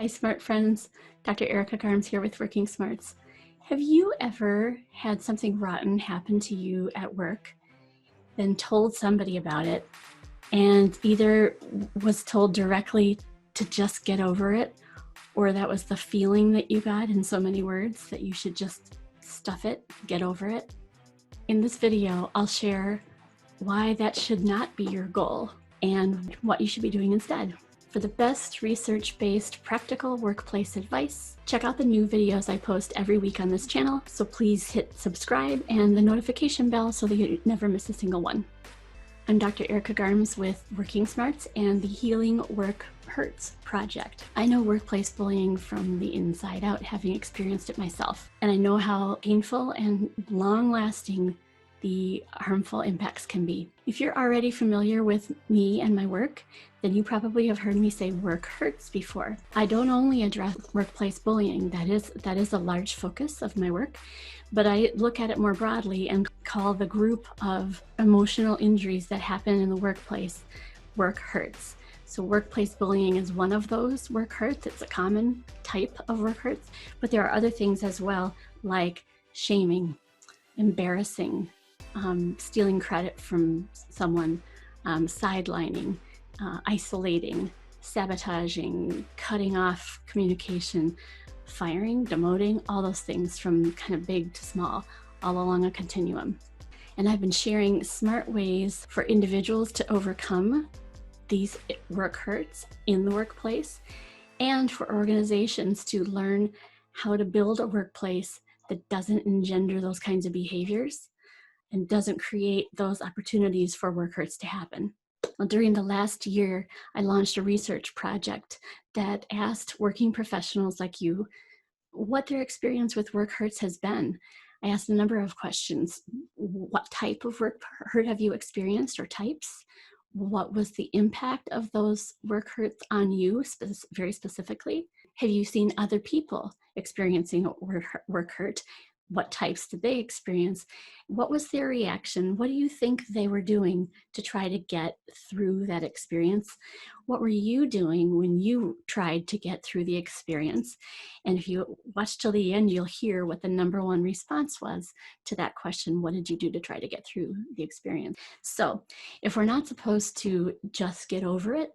Hi, smart friends. Dr. Erika Garms here with WorkingSmarts. Have you ever had something rotten happen to you at work, then told somebody about it, and either was told directly to just get over it, or that was the feeling that you got in so many words that you should just stuff it, get over it? In this video, I'll share why that should not be your goal and what you should be doing instead. For the best research-based practical workplace advice, check out the new videos I post every week on this channel, so please hit subscribe and the notification bell so that you never miss a single one. I'm Dr. Erika Garms with WorkingSmarts and the Healing Work Hurts project. I know workplace bullying from the inside out, having experienced it myself, and I know how painful and long-lasting the harmful impacts can be. If you're already familiar with me and my work, then you probably have heard me say work hurts before. I don't only address workplace bullying, that is a large focus of my work, but I look at it more broadly and call the group of emotional injuries that happen in the workplace work hurts. So workplace bullying is one of those work hurts. It's a common type of work hurts, but there are other things as well, like shaming, embarrassing, stealing credit from someone, sidelining, isolating, sabotaging, cutting off communication, firing, demoting, all those things from kind of big to small, all along a continuum. And I've been sharing smart ways for individuals to overcome these work hurts in the workplace, and for organizations to learn how to build a workplace that doesn't engender those kinds of behaviors and doesn't create those opportunities for work hurts to happen. Well, during the last year, I launched a research project that asked working professionals like you what their experience with work hurts has been. I asked a number of questions. What type of work hurt have you experienced, or types? What was the impact of those work hurts on you very specifically? Have you seen other people experiencing a work hurt? What types did they experience? What was their reaction? What do you think they were doing to try to get through that experience? What were you doing when you tried to get through the experience? And if you watch till the end, you'll hear what the #1 response was to that question. What did you do to try to get through the experience? So if we're not supposed to just get over it,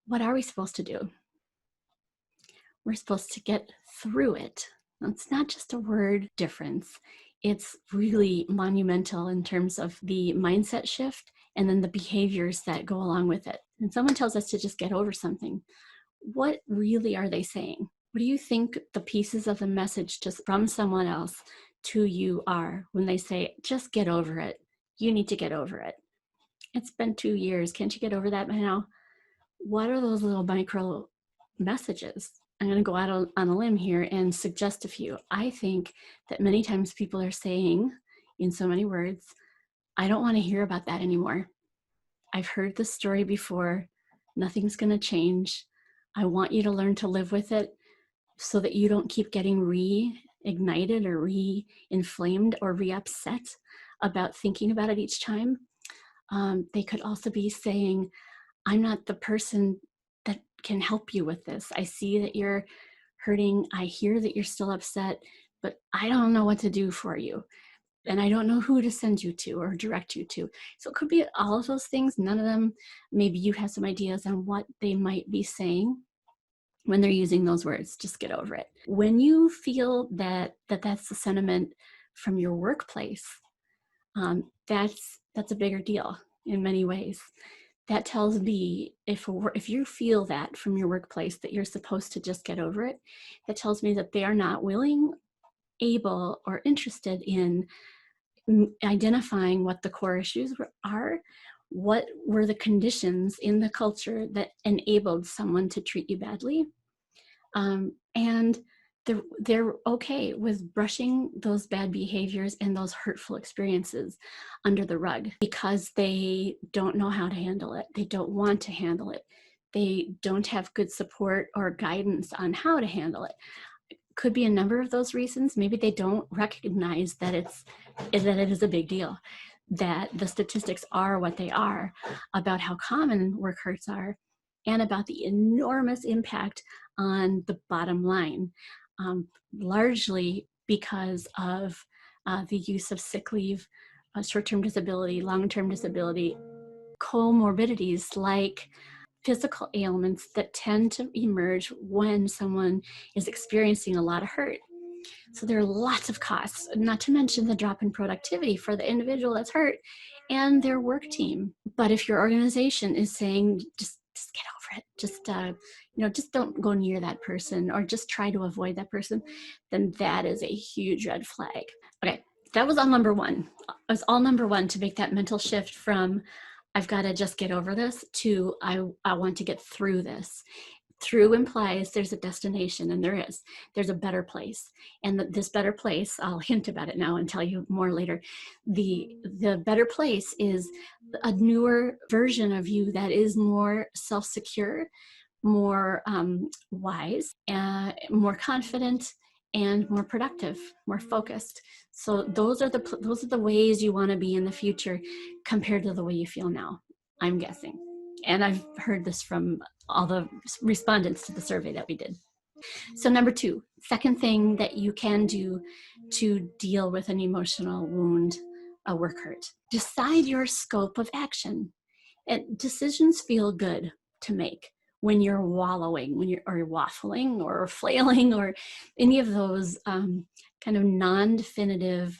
what are we supposed to do? We're supposed to get through it. It's not just a word difference. It's really monumental in terms of the mindset shift and then the behaviors that go along with it. When someone tells us to just get over something, what really are they saying? What do you think the pieces of the message just from someone else to you are when they say, just get over it? You need to get over it. It's been 2 years. Can't you get over that by now? What are those little micro messages? I'm going to go out on a limb here and suggest a few. I think that many times people are saying in so many words, I don't want to hear about that anymore. I've heard this story before. Nothing's going to change. I want you to learn to live with it so that you don't keep getting reignited or re-inflamed or re-upset about thinking about it each time. They could also be saying, I'm not the person that can help you with this. I see that you're hurting. I hear that you're still upset, but I don't know what to do for you. And I don't know who to send you to or direct you to. So it could be all of those things. None of them, maybe you have some ideas on what they might be saying when they're using those words. Just get over it. When you feel that that's the sentiment from your workplace, that's a bigger deal in many ways. That tells me if you feel that from your workplace that you're supposed to just get over it, that tells me that they are not willing, able, or interested in identifying what the core issues are, what were the conditions in the culture that enabled someone to treat you badly, and they're okay with brushing those bad behaviors and those hurtful experiences under the rug because they don't know how to handle it. They don't want to handle it. They don't have good support or guidance on how to handle it. Could be a number of those reasons. Maybe they don't recognize that it is a big deal, that the statistics are what they are about how common work hurts are, and about the enormous impact on the bottom line, largely because of the use of sick leave, short-term disability, long-term disability, comorbidities like physical ailments that tend to emerge when someone is experiencing a lot of hurt. So there are lots of costs, not to mention the drop in productivity for the individual that's hurt and their work team. But if your organization is saying, just get over it, just don't go near that person, or just try to avoid that person, then that is a huge red flag. Okay, that was all number one. It was all number one to make that mental shift from I've got to just get over this to I want to get through this. Through implies there's a destination, and there's a better place, and this better place, I'll hint about it now and tell you more later. The better place is a newer version of you that is more self-secure, more wise, more confident, and more productive, more focused. So those are the ways you want to be in the future compared to the way you feel now, I'm guessing. And I've heard this from all the respondents to the survey that we did. So number two, second thing that you can do to deal with an emotional wound, a work hurt. Decide your scope of action. And decisions feel good to make when you're wallowing, when you're waffling or flailing or any of those kind of non-definitive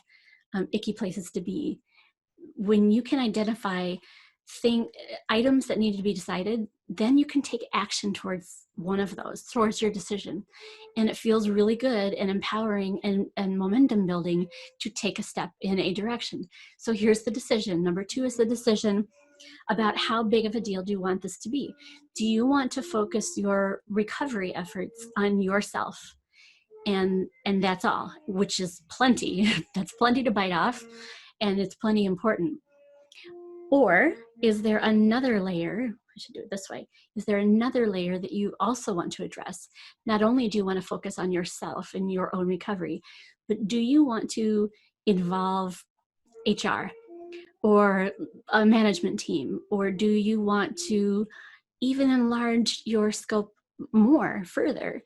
icky places to be. When you can identify items that need to be decided, then you can take action towards one of those, towards your decision. And it feels really good and empowering and momentum building to take a step in a direction. So here's the decision. Number two is the decision about how big of a deal do you want this to be? Do you want to focus your recovery efforts on yourself? And that's all, which is plenty. That's plenty to bite off, and it's plenty important. Or is there another layer? I should do it this way. Is there another layer that you also want to address? Not only do you want to focus on yourself and your own recovery, but do you want to involve HR or a management team? Or do you want to even enlarge your scope more further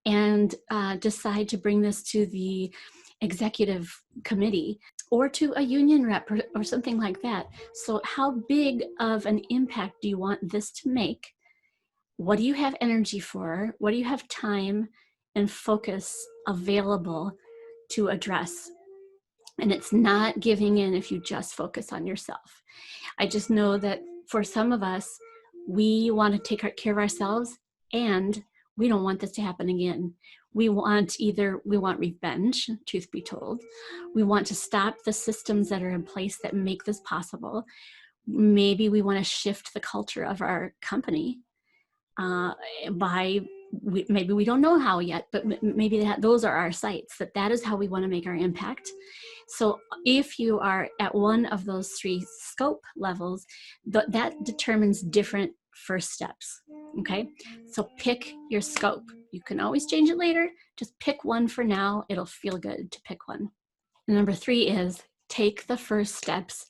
and decide to bring this to the executive committee or to a union rep or something like that? So how big of an impact do you want this to make? What do you have energy for? What do you have time and focus available to address? And it's not giving in if you just focus on yourself. I just know that for some of us, we want to take care of ourselves, and we don't want this to happen again. We want revenge, truth be told. We want to stop the systems that are in place that make this possible. Maybe we want to shift the culture of our company maybe we don't know how yet, but maybe those are our sites, that is how we want to make our impact. So if you are at one of those three scope levels, that determines different first steps. Okay, so pick your scope. You can always change it later. Just pick one for now. It'll feel good to pick one. And number three is take the first steps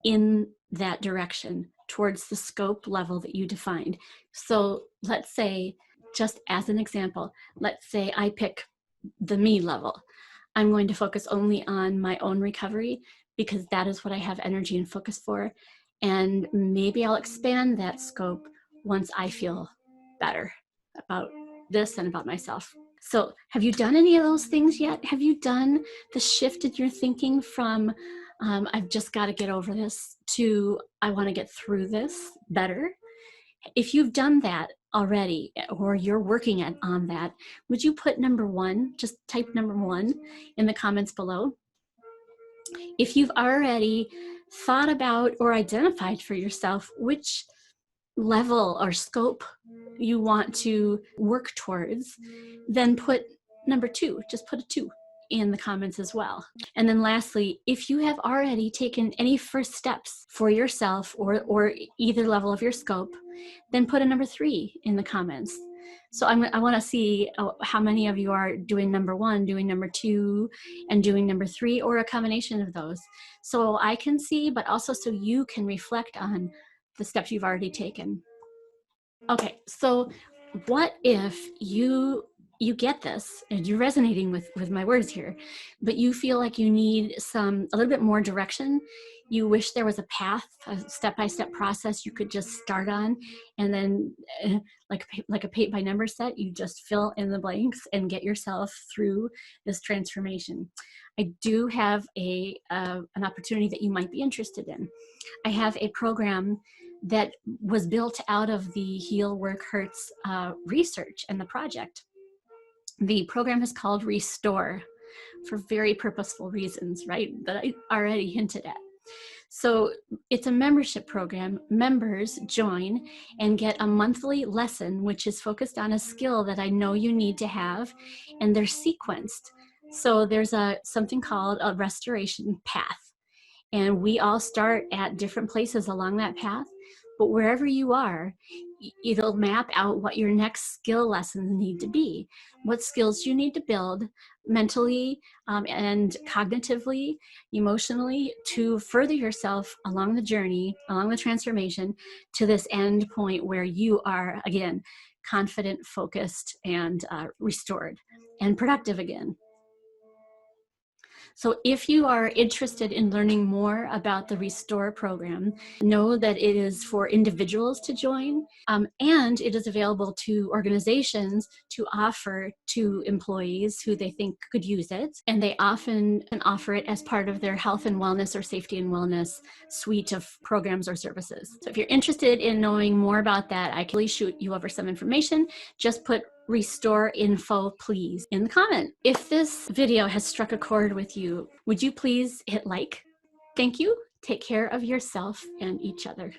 in that direction towards the scope level that you defined. So let's say, just as an example, let's say I pick the me level. I'm going to focus only on my own recovery because that is what I have energy and focus for. And maybe I'll expand that scope once I feel better about this and about myself. So have you done any of those things yet? Have you done the shift in your thinking from I've just got to get over this to I want to get through this better? If you've done that already, or you're working on that, would you put number one, just type number one in the comments below? If you've already thought about or identified for yourself which level or scope you want to work towards, then put number two, just put a 2 in the comments as well. And then lastly, if you have already taken any first steps for yourself or either level of your scope, then put a number 3 in the comments. So I want to see how many of you are doing number 1, doing number 2, and doing number 3, or a combination of those. So I can see, but also so you can reflect on the steps you've already taken. Okay, so what if you get this and you're resonating with my words here, but you feel like you need a little bit more direction. You wish there was a path, a step-by-step process you could just start on, and then like a paint by number set, you just fill in the blanks and get yourself through this transformation. I do have an opportunity that you might be interested in. I have a program that was built out of the Heal Work Hurts research and the project. The program is called Restore for very purposeful reasons, right? That I already hinted at. So it's a membership program. Members join and get a monthly lesson, which is focused on a skill that I know you need to have, and they're sequenced. So there's something called a restoration path. And we all start at different places along that path, but wherever you are, it'll map out what your next skill lessons need to be, what skills you need to build mentally and cognitively, emotionally, to further yourself along the journey, along the transformation to this end point where you are, again, confident, focused, and restored and productive again. So if you are interested in learning more about the Restore program, know that it is for individuals to join, and it is available to organizations to offer to employees who they think could use it. And they often offer it as part of their health and wellness or safety and wellness suite of programs or services. So if you're interested in knowing more about that, I can really shoot you over some information. Just put Restore info, please, in the comment. If this video has struck a chord with you, would you please hit like? Thank you. Take care of yourself and each other.